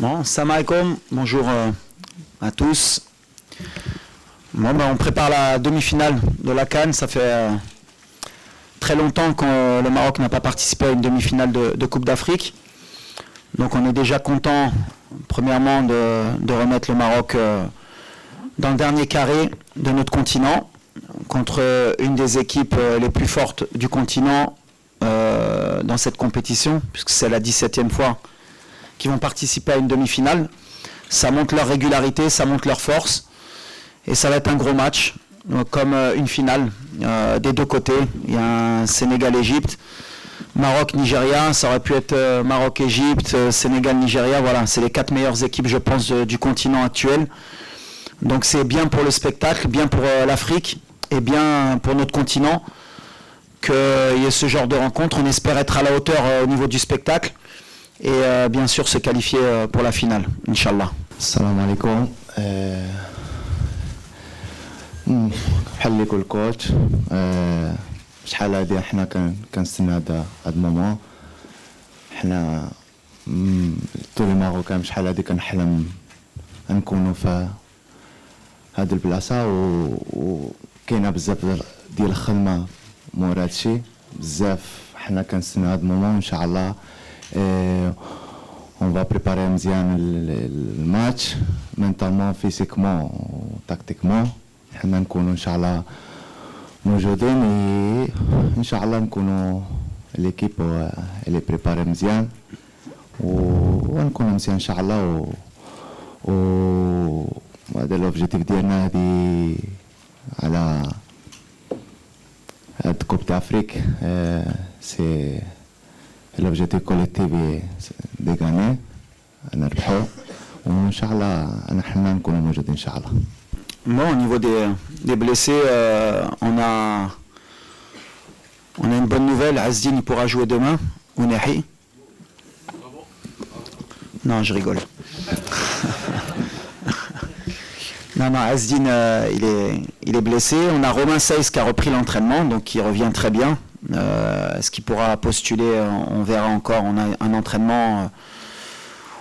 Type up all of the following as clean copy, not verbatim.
Bon, salam alaikum, bonjour à tous. Bon, on prépare la demi-finale de la CAN. Ça fait très longtemps que le Maroc n'a pas participé à une demi-finale de Coupe d'Afrique. Donc on est déjà content, premièrement, de remettre le Maroc dans le dernier carré de notre continent, contre une des équipes les plus fortes du continent dans cette compétition, puisque c'est la 17e fois qui vont participer à une demi-finale. Ça montre leur régularité, ça montre leur force. Et ça va être un gros match, comme une finale des deux côtés. Il y a un Sénégal-Égypte, Maroc-Nigeria, ça aurait pu être Maroc-Égypte, Sénégal-Nigeria. Voilà, c'est les 4 meilleures équipes, je pense, du continent actuel. Donc c'est bien pour le spectacle, bien pour l'Afrique et bien pour notre continent qu'il y ait ce genre de rencontre. On espère être à la hauteur au niveau du spectacle. Et bien sûr se qualifier pour la finale, Inch'Allah. Salam alaikum. بحال اللي يقول الكوتش شحال هادي حنا كنستنى هاد المومون حنا طول الماروكان شحال هادي كنحلم نكونوا في هاد البلاصه وكاينه بزاف ديال الخدمه مورا هادشي بزاف حنا كنستنى هاد المومون ان شاء الله. On va préparer le match mentalement, physiquement, tactiquement. حنا نكونوا ان شاء الله موجودين ان شاء الله نكونوا ليكيب اللي بريباري مزيان ونكونوا مزيان ان شاء الله وهذا لوبجيكتيف ديالنا هذه على هاد كوب دافريك سي l'objectif collectif de gagner نربحوا وان شاء الله نحن نكونوا موجودين ان شاء الله. Bon, au niveau des blessés, on a une bonne nouvelle. Azdine il pourra jouer demain. Ounehi. Non, je rigole. Non, Azdine il est blessé. On a Romain Seyss qui a repris l'entraînement, donc il revient très bien. Est-ce qu'il pourra postuler? On verra encore. On a un entraînement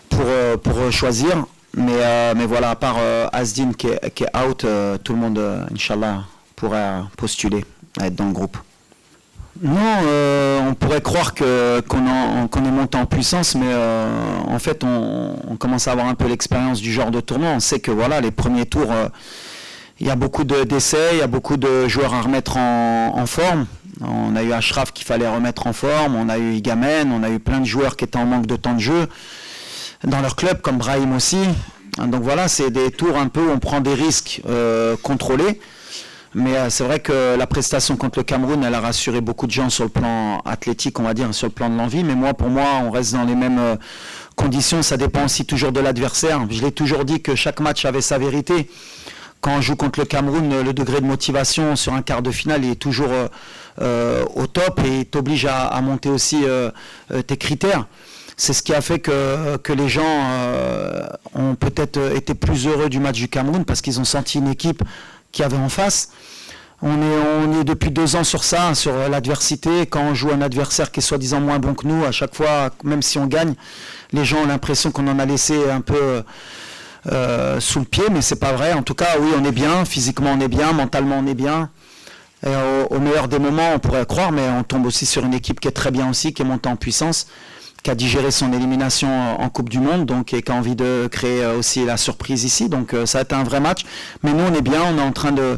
pour choisir. Mais voilà, à part Azdine qui est out, tout le monde, Inch'Allah, pourra postuler à être dans le groupe. Non, on pourrait croire qu'on est monté en puissance, mais en fait, on commence à avoir un peu l'expérience du genre de tournoi. On sait que voilà, les premiers tours, il y a beaucoup d'essais, il y a beaucoup de joueurs à remettre en forme. On a eu Ashraf qu'il fallait remettre en forme, on a eu Igamen, on a eu plein de joueurs qui étaient en manque de temps de jeu dans leur club, comme Brahim aussi. Donc voilà, c'est des tours un peu où on prend des risques contrôlés. Mais c'est vrai que la prestation contre le Cameroun, elle a rassuré beaucoup de gens sur le plan athlétique, on va dire, sur le plan de l'envie. Mais pour moi, on reste dans les mêmes conditions. Ça dépend aussi toujours de l'adversaire. Je l'ai toujours dit que chaque match avait sa vérité. Quand on joue contre le Cameroun, le degré de motivation sur un quart de finale est toujours au top et t'oblige à monter aussi tes critères. C'est ce qui a fait que les gens ont peut-être été plus heureux du match du Cameroun parce qu'ils ont senti une équipe qui avait en face. On est depuis 2 ans sur ça, sur l'adversité. Quand on joue un adversaire qui est soi-disant moins bon que nous, à chaque fois, même si on gagne, les gens ont l'impression qu'on en a laissé un peu sous le pied, mais c'est pas vrai. En tout cas, oui, on est bien, physiquement on est bien, mentalement on est bien. Et au meilleur des moments, on pourrait croire, mais on tombe aussi sur une équipe qui est très bien aussi, qui est montée en puissance, qui a digéré son élimination en Coupe du Monde, donc et qui a envie de créer aussi la surprise ici. Donc ça a été un vrai match. Mais nous, on est bien, on est en train de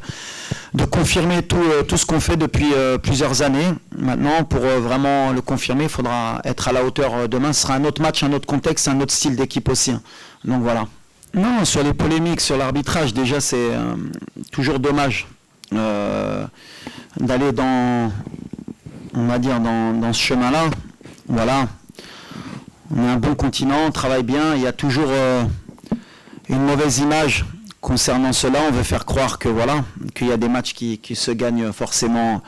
confirmer tout ce qu'on fait depuis plusieurs années. Maintenant, pour vraiment le confirmer, il faudra être à la hauteur demain. Ce sera un autre match, un autre contexte, un autre style d'équipe aussi. Donc voilà. Non, sur les polémiques, sur l'arbitrage, déjà c'est toujours dommage d'aller dans ce chemin-là. Voilà. On est un bon continent, on travaille bien, il y a toujours une mauvaise image concernant cela. On veut faire croire que voilà, qu'il y a des matchs qui se gagnent forcément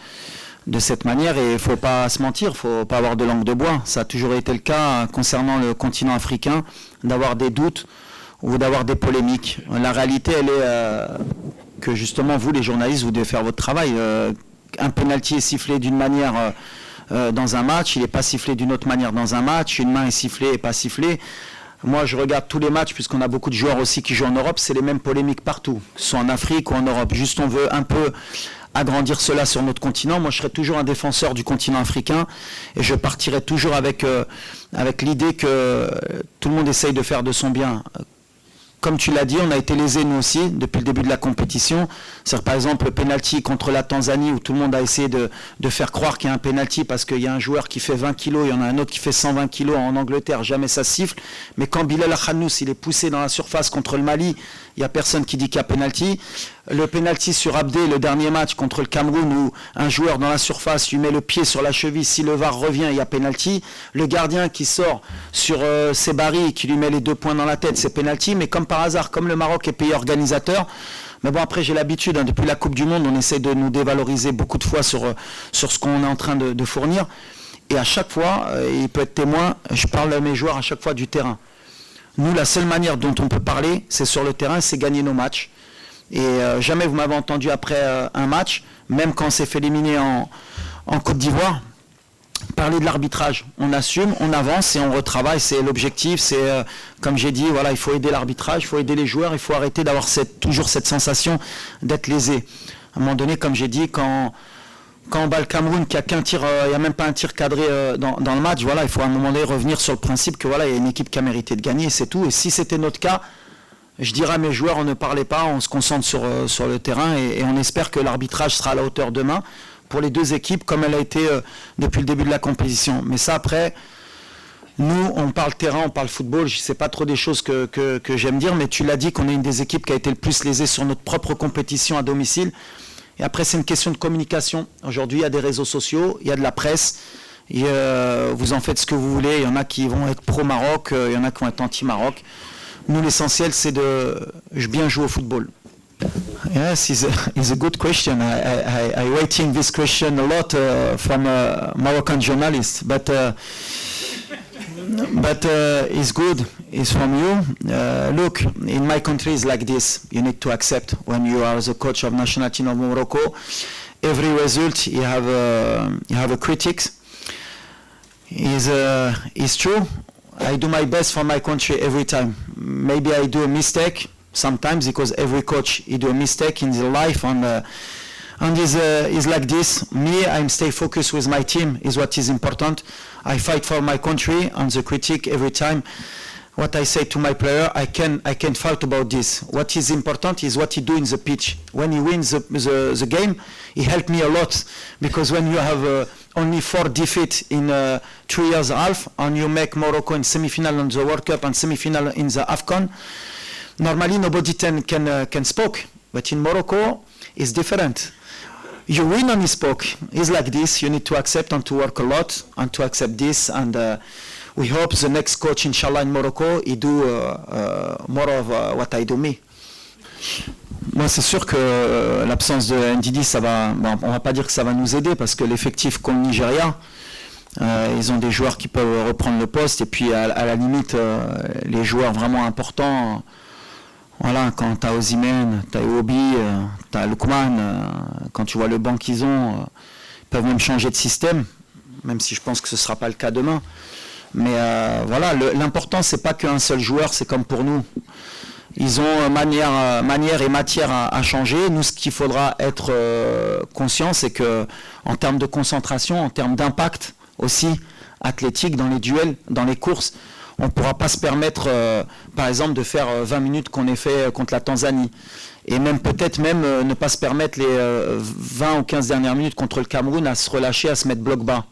de cette manière et il ne faut pas se mentir, il ne faut pas avoir de langue de bois. Ça a toujours été le cas concernant le continent africain, d'avoir des doutes ou d'avoir des polémiques. La réalité, elle est que justement, vous les journalistes, vous devez faire votre travail. Un penalty est sifflé d'une manière dans un match, il n'est pas sifflé d'une autre manière dans un match, une main est sifflée et pas sifflée. Moi, je regarde tous les matchs, puisqu'on a beaucoup de joueurs aussi qui jouent en Europe, c'est les mêmes polémiques partout, que ce soit en Afrique ou en Europe. Juste, on veut un peu agrandir cela sur notre continent. Moi, je serai toujours un défenseur du continent africain et je partirai toujours avec l'idée que tout le monde essaye de faire de son bien. Comme tu l'as dit, on a été lésés nous aussi depuis le début de la compétition. C'est-à-dire, par exemple, le penalty contre la Tanzanie où tout le monde a essayé de faire croire qu'il y a un penalty parce qu'il y a un joueur qui fait 20 kilos, il y en a un autre qui fait 120 kilos en Angleterre, jamais ça siffle. Mais quand Bilal Akhanous, il est poussé dans la surface contre le Mali, il n'y a personne qui dit qu'il y a penalty. Le penalty sur Abdé, le dernier match contre le Cameroun où un joueur dans la surface lui met le pied sur la cheville, si le VAR revient, il y a penalty. Le gardien qui sort sur Sebari, qui lui met les 2 points dans la tête, c'est penalty. Mais comme par hasard, comme le Maroc est pays organisateur, mais bon, après j'ai l'habitude, hein, depuis la Coupe du Monde, on essaie de nous dévaloriser beaucoup de fois sur ce qu'on est en train de fournir. Et à chaque fois, il peut être témoin, je parle à mes joueurs à chaque fois du terrain. Nous, la seule manière dont on peut parler, c'est sur le terrain, c'est gagner nos matchs. Et jamais vous m'avez entendu après un match, même quand on s'est fait éliminer en Côte d'Ivoire, parler de l'arbitrage. On assume, on avance et on retravaille. C'est l'objectif. C'est, comme j'ai dit, voilà, il faut aider l'arbitrage, il faut aider les joueurs, il faut arrêter d'avoir toujours cette sensation d'être lésé. À un moment donné, comme j'ai dit, quand on bat le Cameroun, qu'il n'y a qu'un tir, il n'y a même pas un tir cadré dans le match, voilà, il faut à un moment donné revenir sur le principe que voilà, il y a une équipe qui a mérité de gagner, c'est tout. Et si c'était notre cas, je dirais à mes joueurs, on ne parlait pas, on se concentre sur le terrain et on espère que l'arbitrage sera à la hauteur demain pour les deux équipes comme elle a été depuis le début de la compétition. Mais ça après, nous on parle terrain, on parle football, je ne sais pas trop des choses que j'aime dire, mais tu l'as dit qu'on est une des équipes qui a été le plus lésée sur notre propre compétition à domicile. Et après c'est une question de communication. Aujourd'hui il y a des réseaux sociaux, il y a de la presse, et, vous en faites ce que vous voulez, il y en a qui vont être pro-Maroc, il y en a qui vont être anti-Maroc. Nous, l'essentiel, c'est de bien jouer au football. Yes, it's a good question. I waiting this question a lot from Moroccan journalists, but it's good. It's from you. Look, in my country, it's like this. You need to accept when you are the coach of national team of Morocco. Every result, you have a critics. Is true. I do my best for my country every time. Maybe I do a mistake sometimes because every coach he do a mistake in their life and is like this. Me, I stay focused with my team is what is important. I fight for my country and the critique every time. What I say to my player, I can fight about this. What is important is what he do in the pitch. When he wins the game, he helped me a lot because when you have only 4 defeats in 3 years and a half, and you make Morocco in semi-final in the World Cup and semi-final in the AFCON, normally nobody can speak, but in Morocco it's different. You win and you speak. It's like this. You need to accept and to work a lot and to accept this. And we hope the next coach, inshallah, in Morocco, he do more of what I do me. Moi, c'est sûr que l'absence de Ndidi, ça va. Bon, on va pas dire que ça va nous aider parce que l'effectif contre le Nigeria, ils ont des joueurs qui peuvent reprendre le poste et puis à la limite, les joueurs vraiment importants. Voilà, quand tu as Osimhen, tu as Iwobi, tu as Lookman, quand tu vois le banc qu'ils ont, ils peuvent même changer de système, même si je pense que ce ne sera pas le cas demain. Mais voilà, l'important, c'est pas qu'un seul joueur, c'est comme pour nous. Ils ont manière et matière à changer. Nous, ce qu'il faudra être conscient, c'est qu'en termes de concentration, en termes d'impact aussi athlétique dans les duels, dans les courses, on ne pourra pas se permettre, par exemple, de faire 20 minutes qu'on ait fait contre la Tanzanie. Et même peut-être ne pas se permettre les 20 ou 15 dernières minutes contre le Cameroun à se relâcher, à se mettre bloc bas.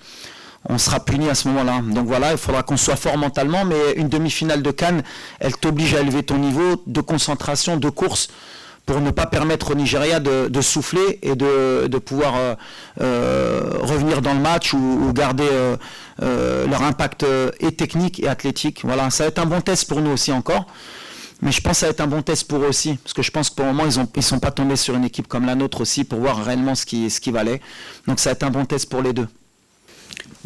On sera puni à ce moment-là. Donc voilà, il faudra qu'on soit fort mentalement, mais une demi-finale de CAN, elle t'oblige à élever ton niveau de concentration, de course, pour ne pas permettre au Nigeria de souffler et de pouvoir revenir dans le match ou garder leur impact et technique et athlétique. Voilà, ça va être un bon test pour nous aussi encore. Mais je pense que ça va être un bon test pour eux aussi, parce que je pense que pour le moment, ils ne sont pas tombés sur une équipe comme la nôtre aussi pour voir réellement ce qui valait. Donc ça va être un bon test pour les deux.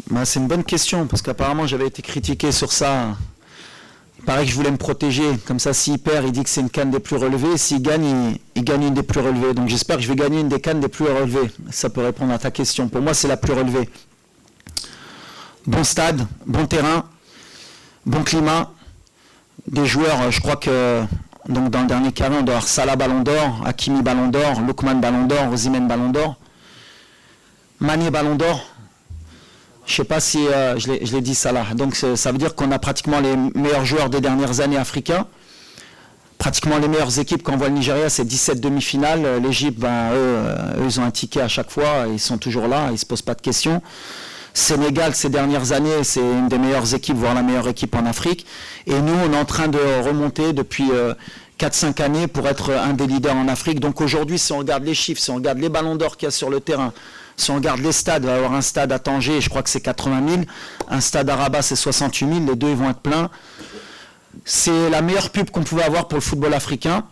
Bah, c'est une bonne question, parce qu'apparemment j'avais été critiqué sur ça. Il paraît que je voulais me protéger, comme ça s'il perd, il dit que c'est une canne des plus relevées, s'il gagne, il gagne une des plus relevées. Donc j'espère que je vais gagner une des cannes des plus relevées. Ça peut répondre à ta question. Pour moi, c'est la plus relevée. Bon stade, bon terrain, bon climat, des joueurs, je crois que donc dans le dernier carré, on doit avoir Salah Ballon d'Or, Hakimi Ballon d'Or, Lookman Ballon d'Or, Osimhen Ballon d'Or, Mané Ballon d'Or. Je ne sais pas si je l'ai dit Salah. Donc ça veut dire qu'on a pratiquement les meilleurs joueurs des dernières années africains. Pratiquement les meilleures équipes. Quand on voit le Nigeria, c'est 17 demi-finales. L'Égypte, eux, ils ont un ticket à chaque fois. Ils sont toujours là. Ils ne se posent pas de questions. Sénégal, ces dernières années, c'est une des meilleures équipes, voire la meilleure équipe en Afrique. Et nous, on est en train de remonter depuis 4-5 années pour être un des leaders en Afrique. Donc aujourd'hui, si on regarde les chiffres, si on regarde les ballons d'or qu'il y a sur le terrain, si on regarde les stades, il va y avoir un stade à Tanger, je crois que c'est 80 000. Un stade à Rabat, c'est 68 000. Les deux, ils vont être pleins. C'est la meilleure pub qu'on pouvait avoir pour le football africain.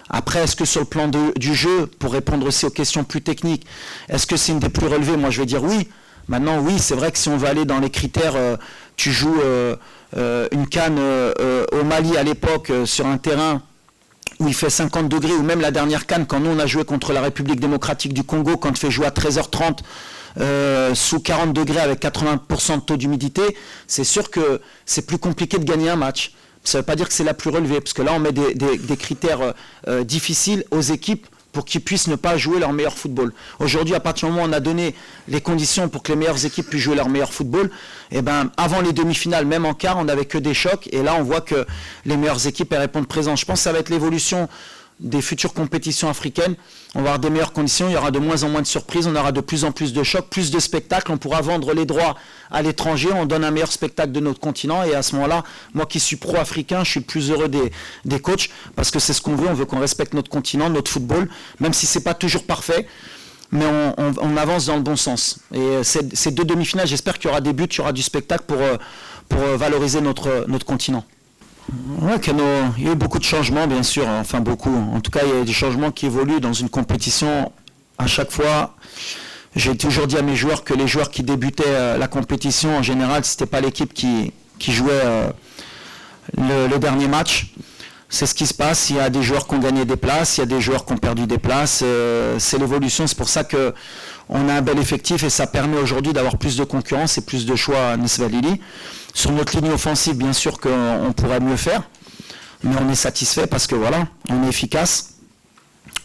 Après, est-ce que sur le plan du jeu, pour répondre aussi aux questions plus techniques, est-ce que c'est une des plus relevées? Moi, je vais dire oui. Maintenant, oui, c'est vrai que si on veut aller dans les critères, tu joues une CAN au Mali à l'époque sur un terrain où il fait 50 degrés, ou même la dernière CAN, quand nous on a joué contre la République démocratique du Congo, quand il fait jouer à 13h30 sous 40 degrés avec 80% de taux d'humidité, c'est sûr que c'est plus compliqué de gagner un match. Ça ne veut pas dire que c'est la plus relevée, parce que là on met des critères difficiles aux équipes pour qu'ils puissent ne pas jouer leur meilleur football. Aujourd'hui, à partir du moment où on a donné les conditions pour que les meilleures équipes puissent jouer leur meilleur football, et ben, avant les demi-finales, même en quart, on n'avait que des chocs. Et là, on voit que les meilleures équipes elles répondent présent. Je pense que ça va être l'évolution des futures compétitions africaines. On va avoir des meilleures conditions, il y aura de moins en moins de surprises, on aura de plus en plus de chocs, plus de spectacles, on pourra vendre les droits à l'étranger, on donne un meilleur spectacle de notre continent, et à ce moment-là, moi qui suis pro-africain, je suis le plus heureux des coachs, parce que c'est ce qu'on veut, on veut qu'on respecte notre continent, notre football, même si c'est pas toujours parfait, mais on avance dans le bon sens. Et ces deux demi-finales, j'espère qu'il y aura des buts, il y aura du spectacle pour valoriser notre continent. Ouais, il y a eu beaucoup de changements, bien sûr, enfin beaucoup. En tout cas, il y a des changements qui évoluent dans une compétition. À chaque fois, j'ai toujours dit à mes joueurs que les joueurs qui débutaient la compétition, en général, c'était pas l'équipe qui jouait le dernier match. C'est ce qui se passe. Il y a des joueurs qui ont gagné des places, il y a des joueurs qui ont perdu des places. C'est l'évolution. C'est pour ça qu'on a un bel effectif et ça permet aujourd'hui d'avoir plus de concurrence et plus de choix à Nisva Lili. Sur notre ligne offensive, bien sûr qu'on pourrait mieux faire, mais on est satisfait parce que voilà, on est efficace,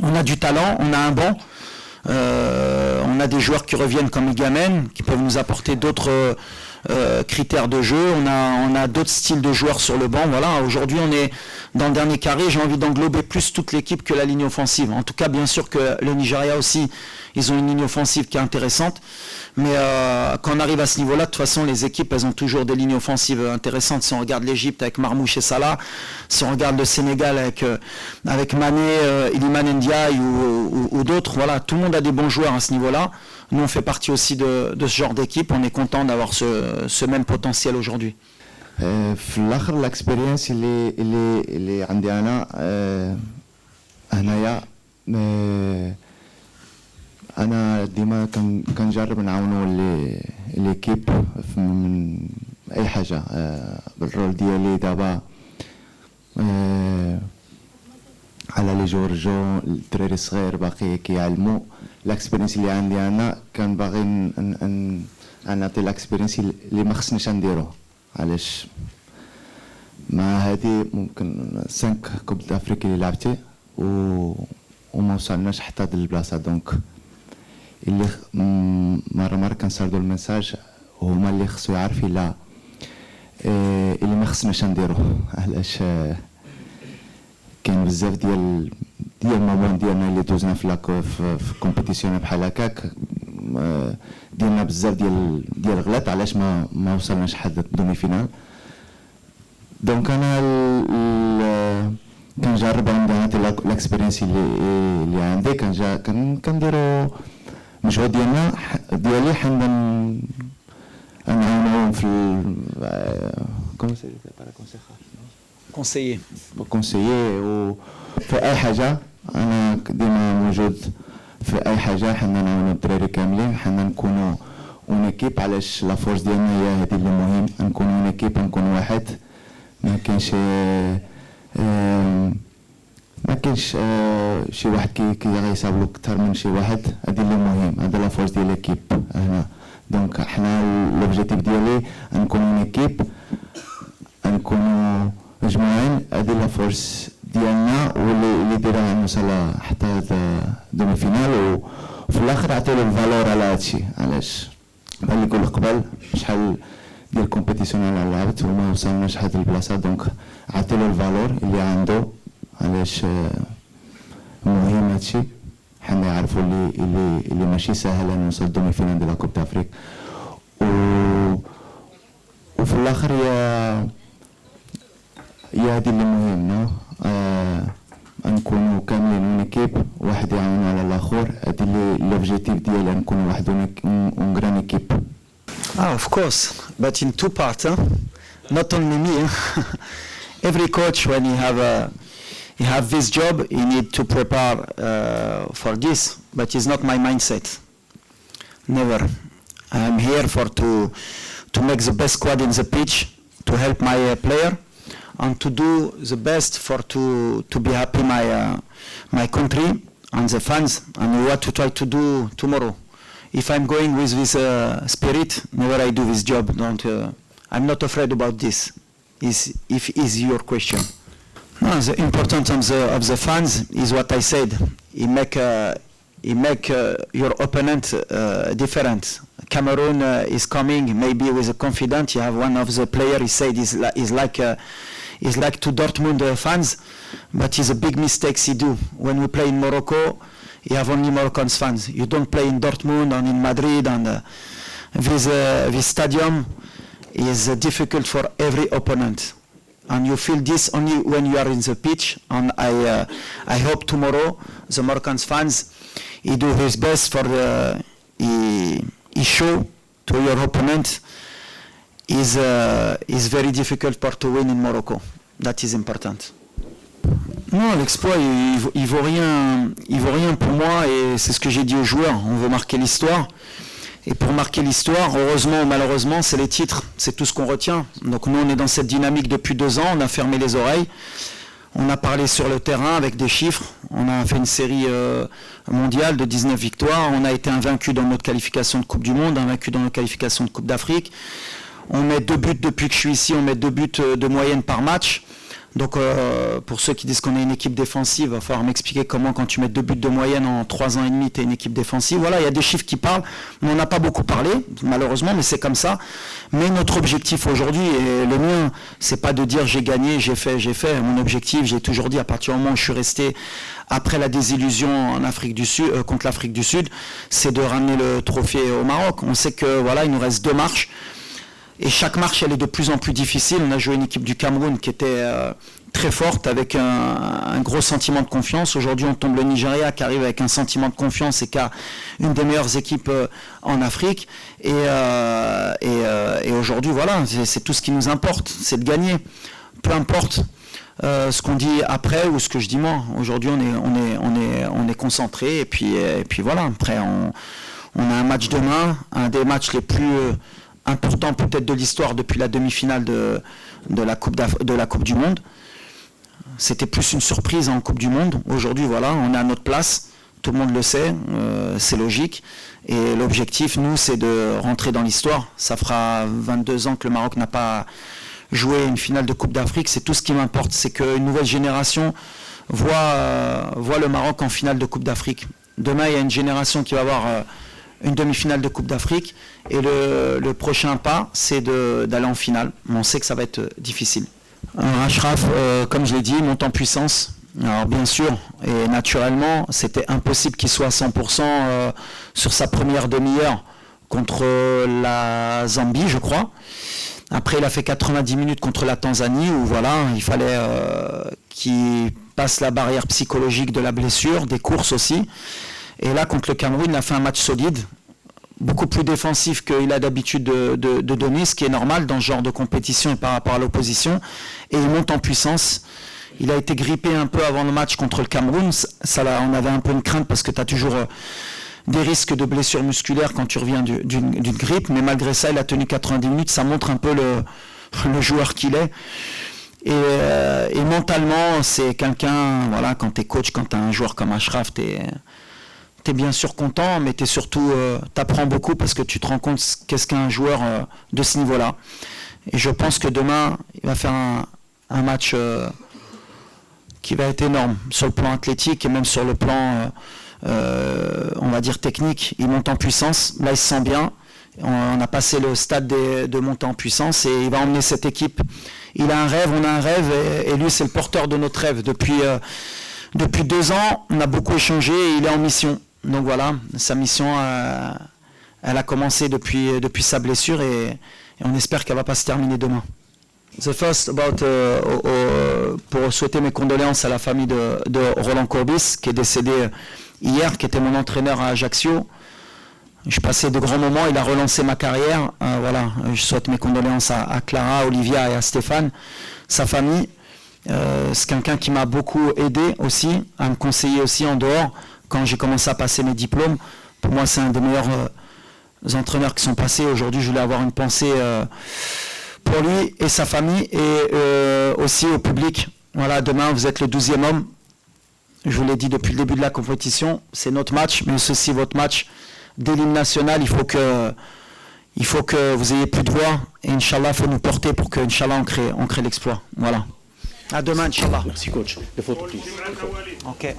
on a du talent, on a un banc, on a des joueurs qui reviennent comme Igamen, qui peuvent nous apporter d'autres critères de jeu, on a d'autres styles de joueurs sur le banc. Voilà, aujourd'hui on est dans le dernier carré, j'ai envie d'englober plus toute l'équipe que la ligne offensive. En tout cas, bien sûr que le Nigeria aussi, ils ont une ligne offensive qui est intéressante, mais quand on arrive à ce niveau-là, de toute façon les équipes elles ont toujours des lignes offensives intéressantes. Si on regarde l'Égypte avec Marmouche et Salah, si on regarde le Sénégal avec Mané, Iliman Ndiaye ou d'autres, voilà, tout le monde a des bons joueurs à ce niveau-là. Nous on fait partie aussi de ce genre d'équipe, on est content d'avoir ce même potentiel aujourd'hui. في الاخر الاكسبيرينس اللي عندي انا هنايا انا ديما كنجرب نعاونوا ليكيب من اي حاجه بالرول ديالي دابا على لي جورجو الدراري الصغير باقي كيعلموا الاكسبيرينس اللي عندي انا كان باغي نعطي الاكسبيرينس اللي ما خصنيش نديروه. علاش مع هذه ممكن 5 كوب دافريك اللي لعبتي وما وصلناش حتى هاد البلاصه. دونك اللي مره كنسردوا الميساج هما اللي خصو يعرف الا اللي ما خصناش نديروه. علاش كاين بزاف ديال المومون ديالنا اللي دوزنا في كومبيتيسيون بحال هكاك ديالنا بزاف ديال الغلط علاش ما وصلناش حد الدومي فينال. دونك انا كنجرب عندي الاكسبيرينس اللي عندي كنديروا المجهود ديالي حنا نعاونوهم في كونسيي وفي اي حاجه. انا ديما موجود في اي حاجه، حنا نعاونوا الدراري كاملين، حنا نكونوا اون ايكيب. علاش لا فورس ديالنا هي هذه اللي مهم، نكونوا اون ايكيب، نكون واحد. ما كاينش شي واحد كيغيصاب له اكثر من شي واحد. هذه اللي مهم، هذا لا فورس ديال ليكيب هنا. دونك حنا لوبجيكتيف ديالي نكونوا اون ايكيب، نكونوا مجموعين هذه لا فورس ديالنا واللي دايره نوصل حتى هذا دومي فينال وفي الاخر عطيو الفالور على هادشي. علاش بحال اللي قلت قبل شحال ديال الكومبيتيسيون انا لعبت وما وصلناش لهاد البلاصه دونك عطيو الفالور اللي عنده. علاش مهم هادشي حنا نعرفوا اللي ماشي سهل نوصل دومي فينال ديال لا كوب دافريك وفي الاخر يا هادي اللي مهم نو نكونوا كاملين اون ايكيب واحد يعاون على الاخر. هادي اللي لوبجيكتيف ديالي نكونوا واحد اون غران ايكيب. Of course, but in two parts, huh? Not only me. Every coach, when he have this job, he need to prepare for this, but it's not my mindset. Never. I'm here to make the best squad in the pitch, to help my player, and to do the best to be happy my country and the fans, and what to try to do tomorrow. If I'm going with this spirit, never I do this job. I'm not afraid about this. Is your question? No, the importance of the fans is what I said. He make your opponent different. Cameroon is coming maybe with a confidence. You have one of the player. He said is like to Dortmund fans, but it's a big mistakes he do. When we play in Morocco, you have only Moroccan fans. You don't play in Dortmund and in Madrid, and this stadium is difficult for every opponent. And you feel this only when you are in the pitch. And I hope tomorrow the Moroccan fans he do his best for he show to your opponent is very difficult to win in Morocco. That is important. Non, l'exploit, il vaut rien pour moi, et c'est ce que j'ai dit aux joueurs. On veut marquer l'histoire. Et pour marquer l'histoire, heureusement ou malheureusement, c'est les titres, c'est tout ce qu'on retient. Donc nous, on est dans cette dynamique depuis 2 ans, on a fermé les oreilles, on a parlé sur le terrain avec des chiffres, on a fait une série mondiale de 19 victoires, on a été invaincu dans notre qualification de Coupe du Monde, invaincu dans notre qualification de Coupe d'Afrique. On met 2 buts depuis que je suis ici, on met 2 buts de moyenne par match. Donc pour ceux qui disent qu'on est une équipe défensive, il va falloir m'expliquer comment quand tu mets 2 buts de moyenne en 3 ans et demi, tu es une équipe défensive. Voilà, il y a des chiffres qui parlent, on n'en a pas beaucoup parlé, malheureusement, mais c'est comme ça. Mais notre objectif aujourd'hui, et le mien, c'est pas de dire j'ai gagné, j'ai fait. Mon objectif, j'ai toujours dit, à partir du moment où je suis resté après la désillusion en Afrique du Sud, contre l'Afrique du Sud, c'est de ramener le trophée au Maroc. On sait que voilà, il nous reste 2 marches. Et chaque marche, elle est de plus en plus difficile. On a joué une équipe du Cameroun qui était très forte, avec un gros sentiment de confiance. Aujourd'hui, on tombe le Nigeria qui arrive avec un sentiment de confiance et qui a une des meilleures équipes en Afrique. Et aujourd'hui, voilà, c'est tout ce qui nous importe, c'est de gagner. Peu importe ce qu'on dit après ou ce que je dis moi. Aujourd'hui, on est concentré. Et puis voilà, après, on a un match demain, un des matchs les plus... important peut-être de l'histoire depuis la demi-finale de la Coupe du Monde. C'était plus une surprise en Coupe du Monde. Aujourd'hui, voilà, on est à notre place. Tout le monde le sait, c'est logique. Et l'objectif, nous, c'est de rentrer dans l'histoire. Ça fera 22 ans que le Maroc n'a pas joué une finale de Coupe d'Afrique. C'est tout ce qui m'importe. C'est qu'une nouvelle génération voit le Maroc en finale de Coupe d'Afrique. Demain, il y a une génération qui va avoir... une demi-finale de Coupe d'Afrique, et le prochain pas, c'est d'aller en finale. Mais on sait que ça va être difficile. Achraf, comme je l'ai dit, monte en puissance. Alors bien sûr, et naturellement, c'était impossible qu'il soit à 100% sur sa première demi-heure contre la Zambie, je crois. Après, il a fait 90 minutes contre la Tanzanie, où voilà, il fallait qu'il passe la barrière psychologique de la blessure, des courses aussi. Et là, contre le Cameroun, il a fait un match solide, beaucoup plus défensif qu'il a d'habitude de donner, ce qui est normal dans ce genre de compétition et par rapport à l'opposition. Et il monte en puissance. Il a été grippé un peu avant le match contre le Cameroun. On avait un peu une crainte parce que tu as toujours des risques de blessures musculaires quand tu reviens d'une grippe. Mais malgré ça, il a tenu 90 minutes. Ça montre un peu le joueur qu'il est. Et mentalement, c'est quelqu'un, voilà, quand tu es coach, quand tu as un joueur comme Achraf, t'es bien sûr content, mais t'es surtout, t'apprends beaucoup parce que tu te rends compte qu'est-ce qu'un joueur de ce niveau-là. Et je pense que demain, il va faire un match qui va être énorme sur le plan athlétique et même sur le plan, on va dire, technique. Il monte en puissance, là il se sent bien. On a passé le stade de montée en puissance et il va emmener cette équipe. Il a un rêve, on a un rêve et lui c'est le porteur de notre rêve. Depuis 2 ans, on a beaucoup échangé et il est en mission. Donc voilà, sa mission, elle a commencé depuis sa blessure et on espère qu'elle ne va pas se terminer demain. The first about, pour souhaiter mes condoléances à la famille de Roland Courbis qui est décédé hier, qui était mon entraîneur à Ajaccio. Je passais de grands moments, il a relancé ma carrière. Voilà, je souhaite mes condoléances à Clara, à Olivia et à Stéphane, sa famille. C'est quelqu'un qui m'a beaucoup aidé aussi, à me conseiller aussi en dehors, quand j'ai commencé à passer mes diplômes. Pour moi, c'est un des meilleurs entraîneurs qui sont passés. Aujourd'hui, je voulais avoir une pensée pour lui et sa famille et aussi au public. Voilà, demain, vous êtes le 12e homme. Je vous l'ai dit depuis le début de la compétition, c'est notre match, mais c'est aussi votre match dès l'hymne national. Il faut que vous ayez plus de voix et Inch'Allah, il faut nous porter pour que Inch'Allah, on crée l'exploit. Voilà. À demain, Inch'Allah. Merci coach. Les photos, please. Ok.